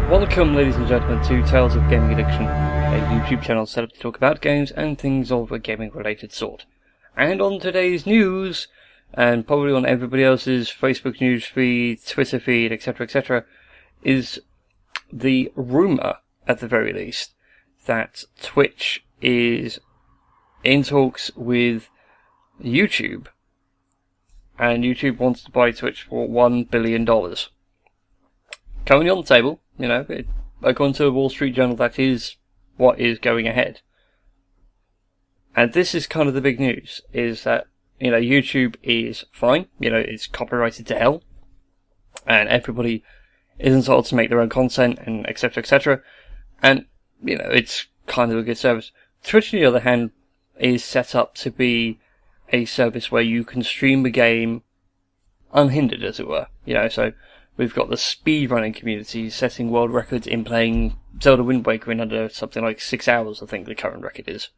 Welcome, ladies and gentlemen, to Tales of Gaming Addiction, a YouTube channel set up to talk about games and things of a gaming-related sort. And on today's news, and probably on everybody else's Facebook news feed, Twitter feed, etc., is the rumour, at the very least, that Twitch is in talks with YouTube, and YouTube wants to buy Twitch for $1 billion. Currently on the table, according to the Wall Street Journal, that is what is going ahead. And this is kind of the big news, is that, YouTube is fine, it's copyrighted to hell, and everybody is entitled to make their own content, and etc., and, it's kind of a good service. Twitch, on the other hand, is set up to be a service where you can stream a game unhindered, as it were, so we've got the speedrunning community setting world records in playing Zelda Wind Waker in under something like 6 hours, I think the current record is.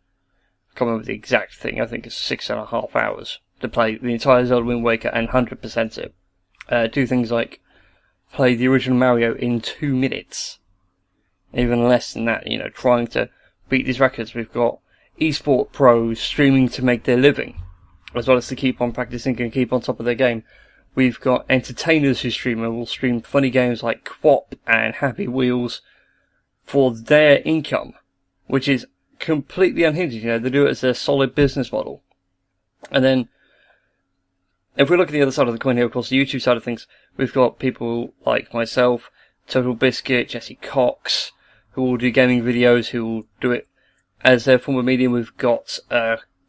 I can't remember the exact thing, I think it's 6.5 hours to play the entire Zelda Wind Waker and 100% it. Do things like play the original Mario in 2 minutes. Even less than that, trying to beat these records. We've got esport pros streaming to make their living, as well as to keep on practicing and keep on top of their game. We've got entertainers who stream and will stream funny games like Quap and Happy Wheels for their income, which is completely unhinged. They do it as a solid business model. And then, if we look at the other side of the coin here, of course, the YouTube side of things, we've got people like myself, Total Biscuit, Jesse Cox, who will do gaming videos, who will do it as their form of medium. We've got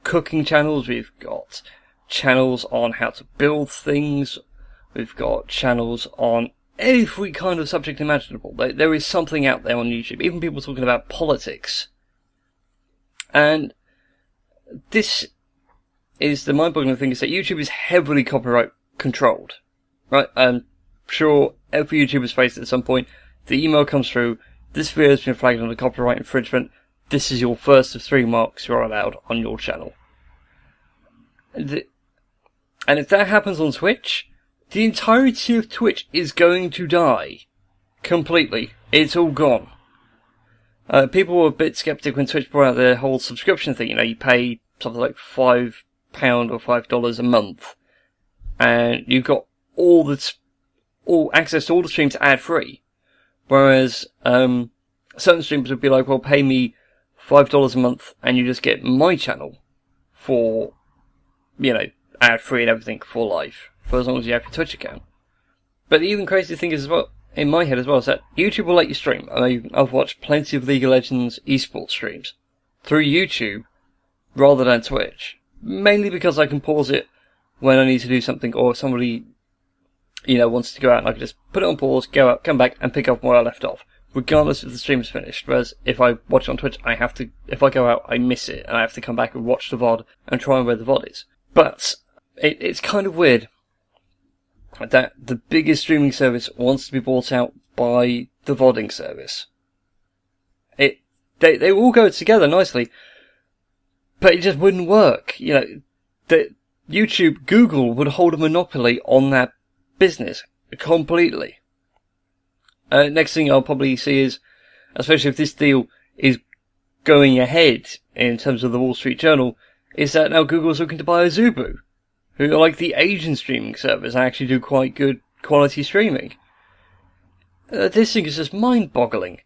cooking channels, we've got channels on how to build things, we've got channels on every kind of subject imaginable. There is something out there on YouTube, even people talking about politics. And this is the mind-boggling thing, is that YouTube is heavily copyright controlled. Right? I'm sure every YouTuber's faced it at some point. The email comes through, this video has been flagged under copyright infringement, this is your first of 3 marks you're allowed on your channel. And if that happens on Twitch, the entirety of Twitch is going to die. Completely. It's all gone. People were a bit skeptic when Twitch brought out their whole subscription thing. You pay something like £5 or $5 a month, and you've got all access to all the streams ad-free. Whereas, certain streamers would be like, well, pay me $5 a month and you just get my channel for, ad-free and everything for life, for as long as you have your Twitch account. But the even crazier thing is, as well, in my head as well, is that YouTube will let you stream. I've watched plenty of League of Legends esports streams through YouTube rather than Twitch. Mainly because I can pause it when I need to do something, or somebody, wants to go out, and I can just put it on pause, go out, come back, and pick up where I left off, regardless if the stream is finished. Whereas if I watch it on Twitch, if I go out, I miss it, and I have to come back and watch the VOD and try and where the VOD is. But it's kind of weird that the biggest streaming service wants to be bought out by the VODing service. They all go together nicely, but it just wouldn't work. Google would hold a monopoly on that business completely. Next thing I'll probably see is, especially if this deal is going ahead in terms of the Wall Street Journal, is that now Google's looking to buy Azubu, who are like the Asian streaming service and actually do quite good quality streaming. This thing is just mind-boggling.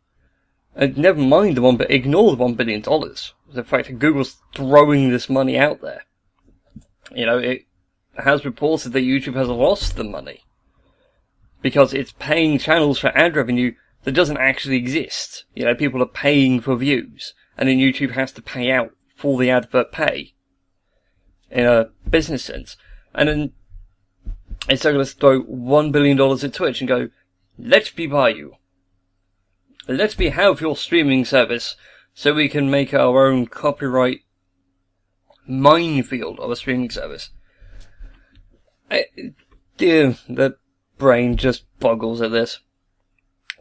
And never mind ignore the $1 billion. The fact that Google's throwing this money out there. It has reported that YouTube has lost the money because it's paying channels for ad revenue that doesn't actually exist. People are paying for views, and then YouTube has to pay out for the advert pay in a business sense. And then it's going to throw $1 billion at Twitch and go, let me buy you. Let me have your streaming service so we can make our own copyright minefield of a streaming service. The brain just boggles at this.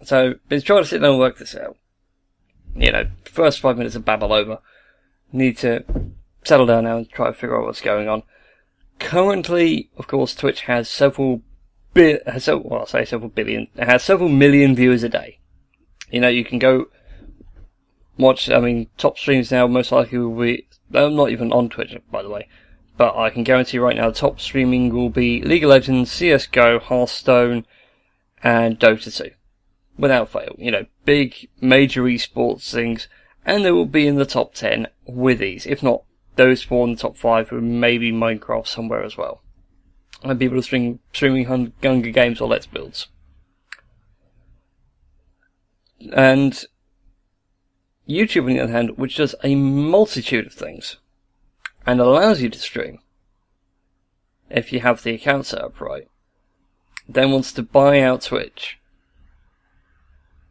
So, been trying to sit down and work this out. First 5 minutes of babble over. Need to settle down now and try to figure out what's going on. Currently, of course, Twitch has several million viewers a day. You know, you can go watch, I mean, top streams now most likely will be, I'm not even on Twitch, by the way, but I can guarantee right now the top streaming will be League of Legends, CSGO, Hearthstone, and Dota 2. Without fail. You know, big, major esports things, and they will be in the top 10 with ease. If not, those 4 in the top 5 with maybe Minecraft somewhere as well. And people are streaming Hunger Games or Let's Builds. And YouTube, on the other hand, which does a multitude of things, and allows you to stream, if you have the account set up right, then wants to buy out Twitch.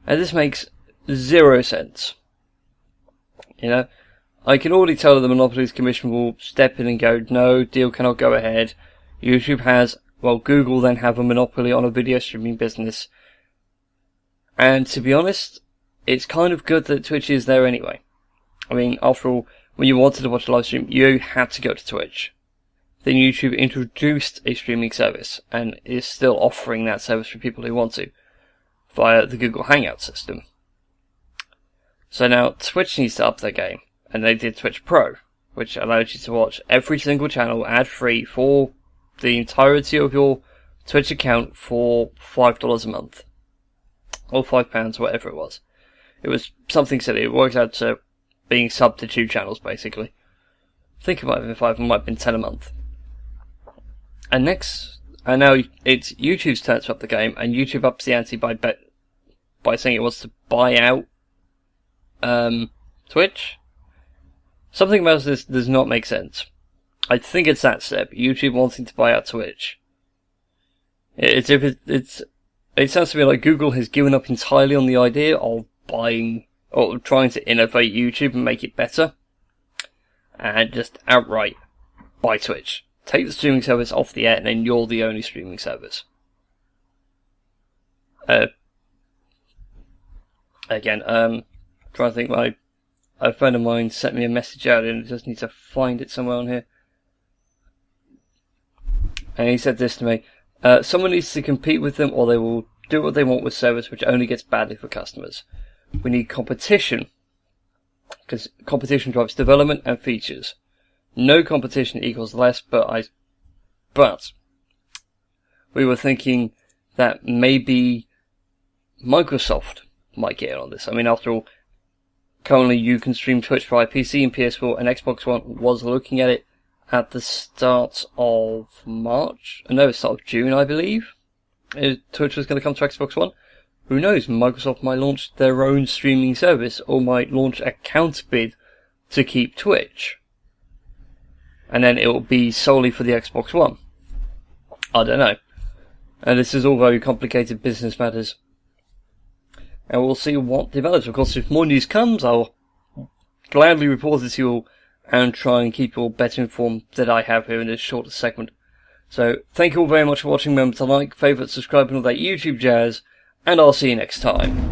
And this makes 0 sense. You know, I can already tell that the Monopolies Commission will step in and go, no, deal cannot go ahead. YouTube has, well, Google then have a monopoly on a video streaming business. And to be honest, it's kind of good that Twitch is there anyway. I mean, after all, when you wanted to watch a live stream, you had to go to Twitch. Then YouTube introduced a streaming service, and is still offering that service for people who want to, via the Google Hangout system. So now Twitch needs to up their game, and they did Twitch Pro, which allows you to watch every single channel ad-free for the entirety of your Twitch account for $5 a month. Or £5, whatever it was. It was something silly. It works out to being subbed to 2 channels, basically. I think it might have been 5, it might have been 10 a month. And now it's YouTube's turn to up the game, and YouTube ups the ante by saying it wants to buy out Twitch. Something about this does not make sense. I think it's that step, YouTube wanting to buy out Twitch. It sounds to me like Google has given up entirely on the idea of buying, or trying to innovate YouTube and make it better, and just outright buy Twitch. Take the streaming service off the air, and then you're the only streaming service. Again, trying to think, a friend of mine sent me a message out, and I just need to find it somewhere on here. And he said this to me, someone needs to compete with them, or they will do what they want with service, which only gets badly for customers. We need competition, because competition drives development and features. No competition equals less, but we were thinking that maybe Microsoft might get in on this. I mean, after all, currently you can stream Twitch via PC and PS4, and Xbox One was looking at it at the start of March. No, start of June, I believe. Twitch was going to come to Xbox One. Who knows, Microsoft might launch their own streaming service, or might launch a counter bid to keep Twitch. And then it will be solely for the Xbox One. I don't know. And this is all very complicated business matters. And we'll see what develops. Of course, if more news comes, I'll gladly report it to you all and try and keep you all better informed than I have here in this shorter segment. So, thank you all very much for watching. Remember to like, favourite, subscribe and all that YouTube jazz. And I'll see you next time.